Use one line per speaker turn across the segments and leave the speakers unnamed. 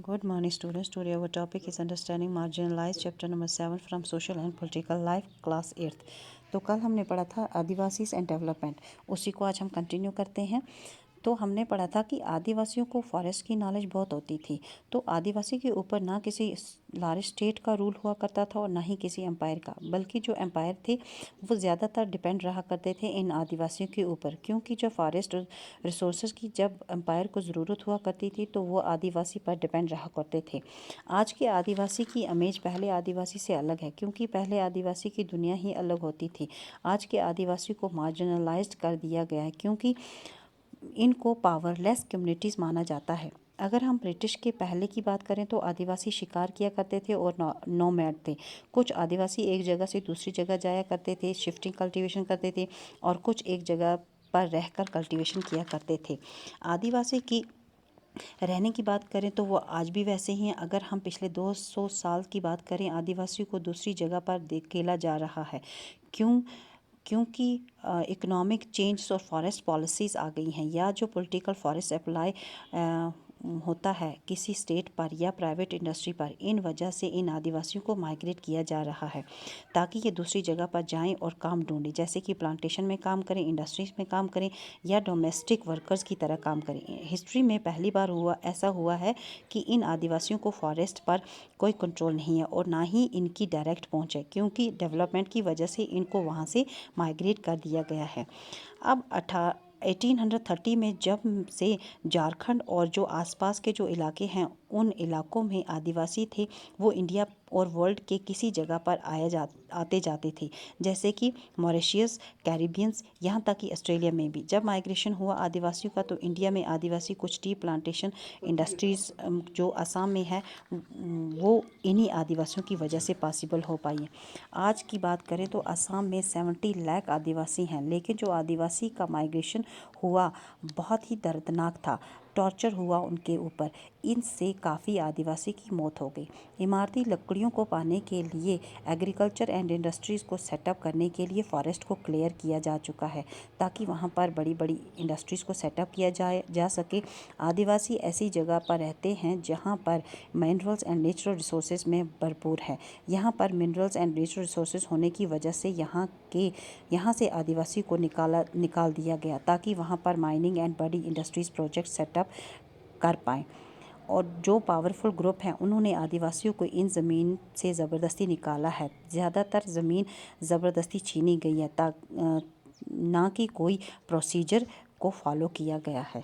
Good morning, students. Today our topic is understanding marginalized, chapter number 7 from social and political life, class 8th. तो कल हमने पढ़ा था Adivasis and development, उसी को आज हम कंटिन्यू करते हैं। तो हमने पढ़ा था कि आदिवासियों को फॉरेस्ट की नॉलेज बहुत होती थी। तो आदिवासी के ऊपर ना किसी लार्ज स्टेट का रूल हुआ करता था और ना ही किसी एम्पायर का, बल्कि जो एम्पायर थे वो ज़्यादातर डिपेंड रहा करते थे इन आदिवासियों के ऊपर, क्योंकि जो फॉरेस्ट रिसोर्सेज की जब एम्पायर को ज़रूरत हुआ करती थी तो वो आदिवासी पर डिपेंड रहा करते थे। आज के आदिवासी की इमेज पहले आदिवासी से अलग है, क्योंकि पहले आदिवासी की दुनिया ही अलग होती थी। आज के आदिवासी को मार्जिनलाइज्ड कर दिया गया है, क्योंकि इनको पावरलेस कम्युनिटीज़ माना जाता है। अगर हम ब्रिटिश के पहले की बात करें तो आदिवासी शिकार किया करते थे और नोमैड थे। कुछ आदिवासी एक जगह से दूसरी जगह जाया करते थे, शिफ्टिंग कल्टीवेशन करते थे, और कुछ एक जगह पर रहकर कल्टीवेशन किया करते थे। आदिवासी की रहने की बात करें तो वो आज भी वैसे ही हैं। अगर हम पिछले 200 साल की बात करें, आदिवासियों को दूसरी जगह पर धकेला जा रहा है। क्योंकि इकोनॉमिक चेंज और फॉरेस्ट पॉलिसीज़ आ गई हैं, या जो पॉलिटिकल फॉरेस्ट अप्लाई होता है किसी स्टेट पर या प्राइवेट इंडस्ट्री पर, इन वजह से इन आदिवासियों को माइग्रेट किया जा रहा है ताकि ये दूसरी जगह पर जाएं और काम ढूंढें, जैसे कि प्लांटेशन में काम करें, इंडस्ट्रीज में काम करें, या डोमेस्टिक वर्कर्स की तरह काम करें। हिस्ट्री में पहली बार ऐसा हुआ है कि इन आदिवासियों को फॉरेस्ट पर कोई कंट्रोल नहीं है और ना ही इनकी डायरेक्ट पहुंच है, क्योंकि डेवलपमेंट की वजह से इनको वहाँ से माइग्रेट कर दिया गया है। अब 1830 में जब से झारखंड और जो आसपास के जो इलाके हैं उन इलाकों में आदिवासी थे, वो इंडिया और वर्ल्ड के किसी जगह पर आते जाते थे, जैसे कि मॉरिशस, कैरिबियंस, यहाँ तक कि ऑस्ट्रेलिया में भी। जब माइग्रेशन हुआ आदिवासियों का तो इंडिया में आदिवासी कुछ टी प्लांटेशन इंडस्ट्रीज़ जो असम में है वो इन्हीं आदिवासियों की वजह से पॉसिबल हो पाई है। आज की बात करें तो असम में 70 लाख आदिवासी हैं, लेकिन जो आदिवासी का माइग्रेशन हुआ बहुत ही दर्दनाक था। टॉर्चर हुआ उनके ऊपर, इनसे काफ़ी आदिवासी की मौत हो गई। इमारती लकड़ियों को पाने के लिए, एग्रीकल्चर एंड इंडस्ट्रीज़ को सेटअप करने के लिए फॉरेस्ट को क्लियर किया जा चुका है, ताकि वहाँ पर बड़ी बड़ी इंडस्ट्रीज़ को सेटअप किया जा सके। आदिवासी ऐसी जगह पर रहते हैं जहाँ पर मिनरल्स एंड नेचुरल रिसोर्सेज में भरपूर है। यहाँ पर मिनरल्स एंड नेचुरल रिसोर्सेज होने की वजह से यहाँ से आदिवासी को निकाल दिया गया, ताकि वहाँ पर माइनिंग एंड बड़ी इंडस्ट्रीज़ प्रोजेक्ट सेटअप कर पाएँ। और जो पावरफुल ग्रुप हैं उन्होंने आदिवासियों को इन ज़मीन से ज़बरदस्ती निकाला है। ज़्यादातर ज़मीन ज़बरदस्ती छीनी गई है, ना कि कोई प्रोसीजर को फॉलो किया गया है।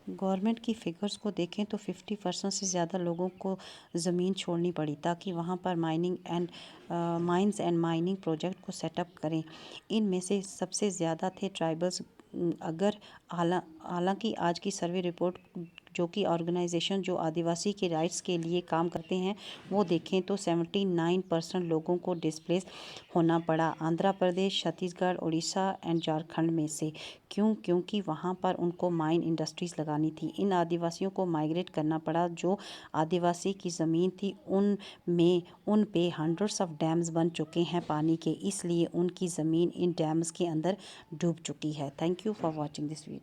गवर्नमेंट की फ़िगर्स को देखें तो 50% से ज़्यादा लोगों को ज़मीन छोड़नी पड़ी, ताकि वहाँ पर माइंस एंड माइनिंग प्रोजेक्ट को सेटअप करें। इनमें से सबसे ज़्यादा थे ट्राइबल्स। अगर हालांकि आज की सर्वे रिपोर्ट, जो कि ऑर्गेनाइजेशन जो आदिवासी के राइट्स के लिए काम करते हैं, वो देखें तो 79% लोगों को डिस्प्लेस होना पड़ा आंध्र प्रदेश, छत्तीसगढ़, उड़ीसा एंड झारखंड में से। क्योंकि वहाँ पर उनको माइन इंडस्ट्रीज़ लगानी थी। इन आदिवासियों को माइग्रेट करना पड़ा। जो आदिवासी की ज़मीन थी उन पे हंड्रेड्स ऑफ डैम्स बन चुके हैं पानी के, इसलिए उनकी ज़मीन इन डैम्स के अंदर डूब चुकी है। Thank you for watching this video.